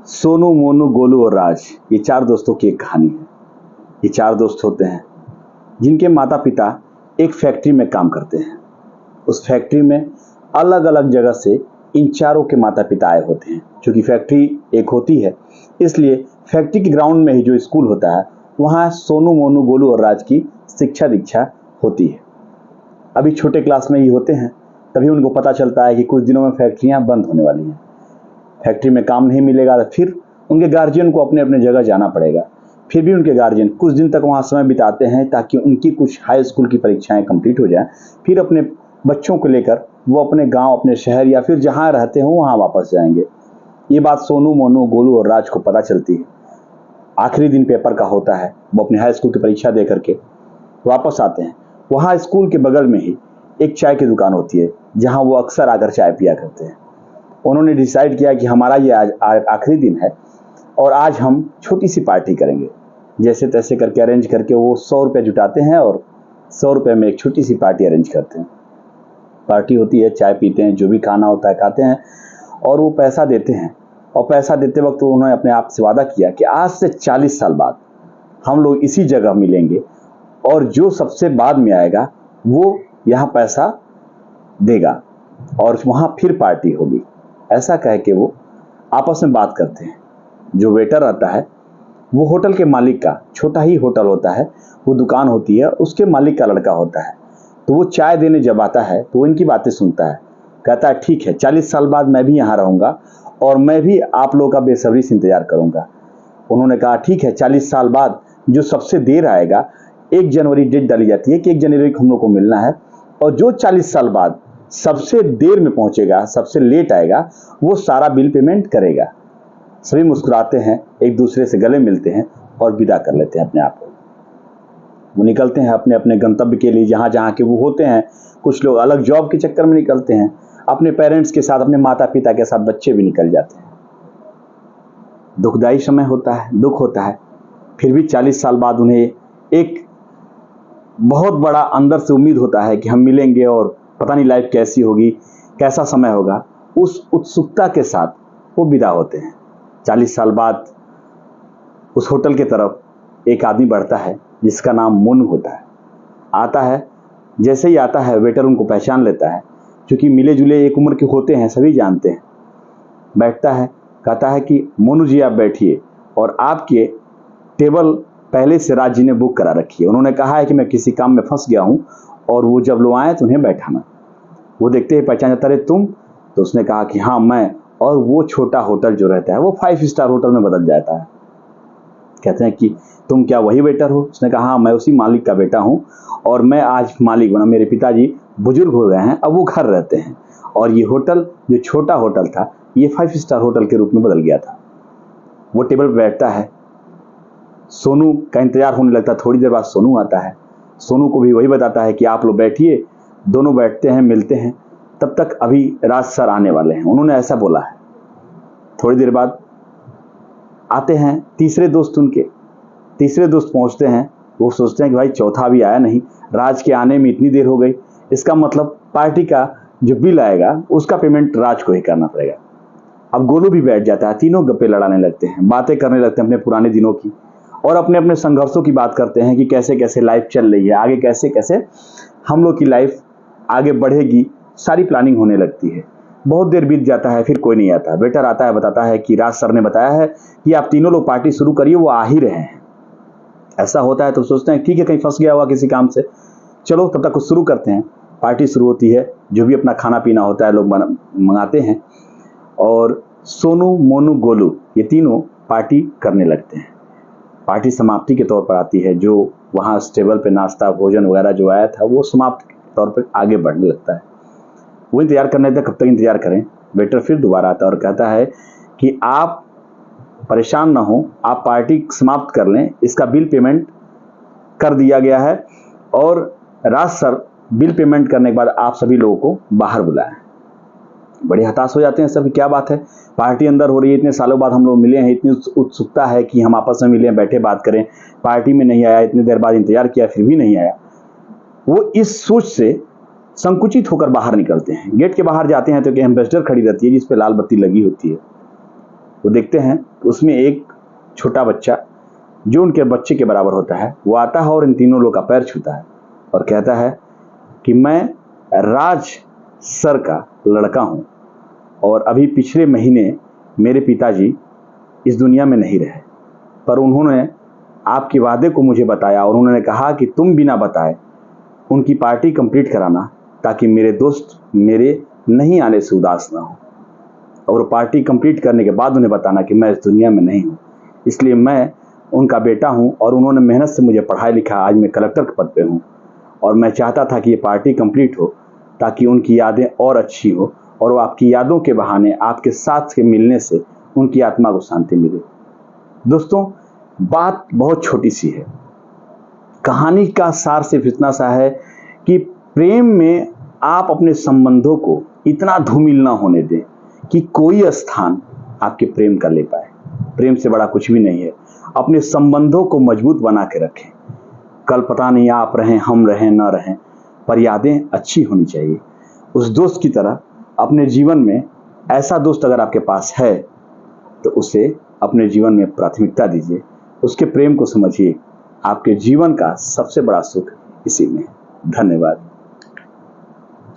सोनू, मोनू, गोलू और राज, ये चार दोस्तों की एक कहानी है। ये चार दोस्त होते हैं जिनके माता पिता एक फैक्ट्री में काम करते हैं। उस फैक्ट्री में अलग अलग जगह से इन चारों के माता पिता आए होते हैं। क्योंकि फैक्ट्री एक होती है, इसलिए फैक्ट्री के ग्राउंड में ही जो स्कूल होता है वहाँ सोनू, मोनू, गोलू और राज की शिक्षा दीक्षा होती है। अभी छोटे क्लास में ही होते हैं, तभी उनको पता चलता है कि कुछ दिनों में फैक्ट्रियाँ बंद होने वाली हैं। फैक्ट्री में काम नहीं मिलेगा तो फिर उनके गार्जियन को अपने अपने जगह जाना पड़ेगा। फिर भी उनके गार्जियन कुछ दिन तक वहाँ समय बिताते हैं ताकि उनकी कुछ हाई स्कूल की परीक्षाएं कंप्लीट हो जाएं। फिर अपने बच्चों को लेकर वो अपने गांव, अपने शहर या फिर जहाँ रहते हो वहाँ वापस जाएंगे। ये बात सोनू, मोनू, गोलू और राज को पता चलती है। आखिरी दिन पेपर का होता है, वो अपने हाई स्कूल की परीक्षा दे करके वापस आते हैं। वहाँ स्कूल के बगल में ही एक चाय की दुकान होती है जहाँ वो अक्सर आकर चाय पिया करते हैं। उन्होंने डिसाइड किया कि हमारा ये आज आखिरी दिन है और आज हम छोटी सी पार्टी करेंगे। जैसे तैसे करके अरेंज करके वो 100 रुपये जुटाते हैं और 100 रुपये में एक छोटी सी पार्टी अरेंज करते हैं। पार्टी होती है, चाय पीते हैं, जो भी खाना होता है खाते हैं और वो पैसा देते हैं। और पैसा देते वक्त उन्होंने अपने आप से वादा किया कि आज से 40 साल बाद हम लोग इसी जगह मिलेंगे और जो सबसे बाद में आएगा वो यहाँ पैसा देगा और वहाँ फिर पार्टी होगी। ऐसा कह के वो आपस में बात करते हैं। जो वेटर रहता है वो होटल के मालिक का, छोटा ही होटल होता है, वो दुकान होती है, उसके मालिक का लड़का होता है। तो वो चाय देने जब आता है तो वो इनकी बातें सुनता है। कहता है ठीक है, 40 साल बाद मैं भी यहाँ रहूँगा और मैं भी आप लोगों का बेसब्री से इंतजार करूँगा। उन्होंने कहा ठीक है, 40 साल बाद जो सबसे देर आएगा, 1 जनवरी डेट डाली जाती है कि 1 जनवरी को हम लोग को मिलना है और जो 40 साल बाद सबसे देर में पहुंचेगा, सबसे लेट आएगा, वो सारा बिल पेमेंट करेगा। सभी मुस्कुराते हैं, एक दूसरे से गले मिलते हैं और विदा कर लेते हैं अपने आप को। वो निकलते हैं अपने अपने गंतव्य के लिए, जहाँ जहाँ के वो होते हैं। कुछ लोग अलग जॉब के चक्कर में निकलते हैं, अपने पेरेंट्स के साथ, अपने माता पिता के साथ बच्चे भी निकल जाते हैं। दुखदायी समय होता है, दुख होता है, फिर भी 40 साल बाद उन्हें एक बहुत बड़ा अंदर से उम्मीद होता है कि हम मिलेंगे और पता नहीं लाइफ कैसी होगी, कैसा समय होगा। उस उत्सुकता के साथ वो विदा होते हैं। 40 साल बाद उस होटल की तरफ एक आदमी बढ़ता है जिसका नाम मोनू होता है। आता है, जैसे ही आता है वेटर उनको पहचान लेता है, क्योंकि मिले जुले एक उम्र के होते हैं, सभी जानते हैं। बैठता है, कहता है कि मोनू जी आप बैठिए और आपके टेबल पहले से राज जी ने बुक करा रखी है। उन्होंने कहा है कि मैं किसी काम में फंस गया हूँ और वो जब लोग आए तो उन्हें बैठाना। वो देखते ही पहचान जाता है, तुम? तो उसने कहा कि हाँ मैं। और वो छोटा होटल जो रहता है वो 5 स्टार होटल में बदल जाता है। कहते हैं कि तुम क्या वही वेटर हो? उसने कहा हाँ मैं उसी मालिक का बेटा हूँ और मैं आज मालिक बना। मेरे पिताजी बुजुर्ग हो गए हैं, अब वो घर रहते हैं और ये होटल जो छोटा होटल था ये 5 स्टार होटल के रूप में बदल गया था। वो टेबल पर बैठता है, सोनू का इंतजार होने लगता है। थोड़ी देर बाद सोनू आता है, सोनू को भी वही बताता है कि आप लोग बैठिए। दोनों बैठते हैं, मिलते हैं। तब तक अभी राज सर आने वाले हैं, उन्होंने ऐसा बोला है। थोड़ी देर बाद आते हैं तीसरे दोस्त उनके। तीसरे दोस्त पहुंचते हैं, वो सोचते हैं कि भाई चौथा अभी आया नहीं, राज के आने में इतनी देर हो गई, इसका मतलब पार्टी का जो बिल आएगा उसका पेमेंट राज को ही करना पड़ेगा। अब गोलू भी बैठ जाता है, तीनों गप्पे लड़ाने लगते हैं, बातें करने लगते हैं अपने पुराने दिनों की और अपने अपने संघर्षों की बात करते हैं कि कैसे कैसे लाइफ चल रही है, आगे कैसे कैसे हम लोग की लाइफ आगे बढ़ेगी। सारी प्लानिंग होने लगती है। बहुत देर बीत जाता है, फिर कोई नहीं आता। वेटर आता है, बताता है कि राज सर ने बताया है कि आप तीनों लोग पार्टी शुरू करिए, वो आ ही रहे हैं। ऐसा होता है तो सोचते हैं ठीक है, कहीं फंस गया हुआ किसी काम से, चलो तब तक कुछ शुरू करते हैं। पार्टी शुरू होती है, जो भी अपना खाना पीना होता है लोग मंगाते हैं और सोनू, मोनू, गोलू ये तीनों पार्टी करने लगते हैं। पार्टी समाप्ति के तौर पर आती है। जो वहाँ टेबल पे नाश्ता भोजन वगैरह जो आया था वो समाप्त के तौर पर आगे बढ़ने लगता है। वो इंतजार करने लगता है, कब तक इंतजार करें। वेटर फिर दोबारा आता है और कहता है कि आप परेशान ना हो, आप पार्टी समाप्त कर लें, इसका बिल पेमेंट कर दिया गया है और राज सर बिल पेमेंट करने के बाद आप सभी लोगों को बाहर बुलाएं। बड़े हताश हो जाते हैं सब, क्या बात है, पार्टी अंदर हो रही है, इतने सालों बाद हम लोग मिले हैं, इतनी उत्सुकता है कि हम आपस में मिले, बैठे बात करें, पार्टी में नहीं आया, इतनी देर बाद इंतजार किया फिर भी नहीं आया। वो इस सोच से संकुचित होकर बाहर निकलते हैं। गेट के बाहर जाते हैं तो एक एम्बेसडर खड़ी रहती है जिस पे लाल बत्ती लगी होती है। वो देखते हैं उसमें एक छोटा बच्चा जो उनके बच्चे के बराबर होता है, वो आता है और इन तीनों लोग का पैर छूता है और कहता है कि मैं राज सर का लड़का हूँ और अभी पिछले महीने मेरे पिताजी इस दुनिया में नहीं रहे, पर उन्होंने आपके वादे को मुझे बताया और उन्होंने कहा कि तुम बिना बताए उनकी पार्टी कंप्लीट कराना, ताकि मेरे दोस्त मेरे नहीं आने से उदास ना हो, और पार्टी कंप्लीट करने के बाद उन्हें बताना कि मैं इस दुनिया में नहीं हूँ। इसलिए मैं उनका बेटा हूँ और उन्होंने मेहनत से मुझे पढ़ाई लिखा, आज मैं कलेक्टर के पद पे हूँ और मैं चाहता था कि ये पार्टी कंप्लीट हो ताकि उनकी यादें और अच्छी हो और वो आपकी यादों के बहाने आपके साथ के मिलने से उनकी आत्मा को शांति मिले। दोस्तों, बात बहुत छोटी सी है, कहानी का सार सिर्फ इतना सा है कि प्रेम में आप अपने संबंधों को इतना धूमिल ना होने दें कि कोई स्थान आपके प्रेम का ले पाए। प्रेम से बड़ा कुछ भी नहीं है। अपने संबंधों को मजबूत बना के रखें। कल पता नहीं आप रहें, हम रहें, ना रहें, पर यादें अच्छी होनी चाहिए। उस दोस्त की तरह अपने जीवन में ऐसा दोस्त अगर आपके पास है तो उसे अपने जीवन में प्राथमिकता दीजिए, उसके प्रेम को समझिए। आपके जीवन का सबसे बड़ा सुख इसी में है। धन्यवाद।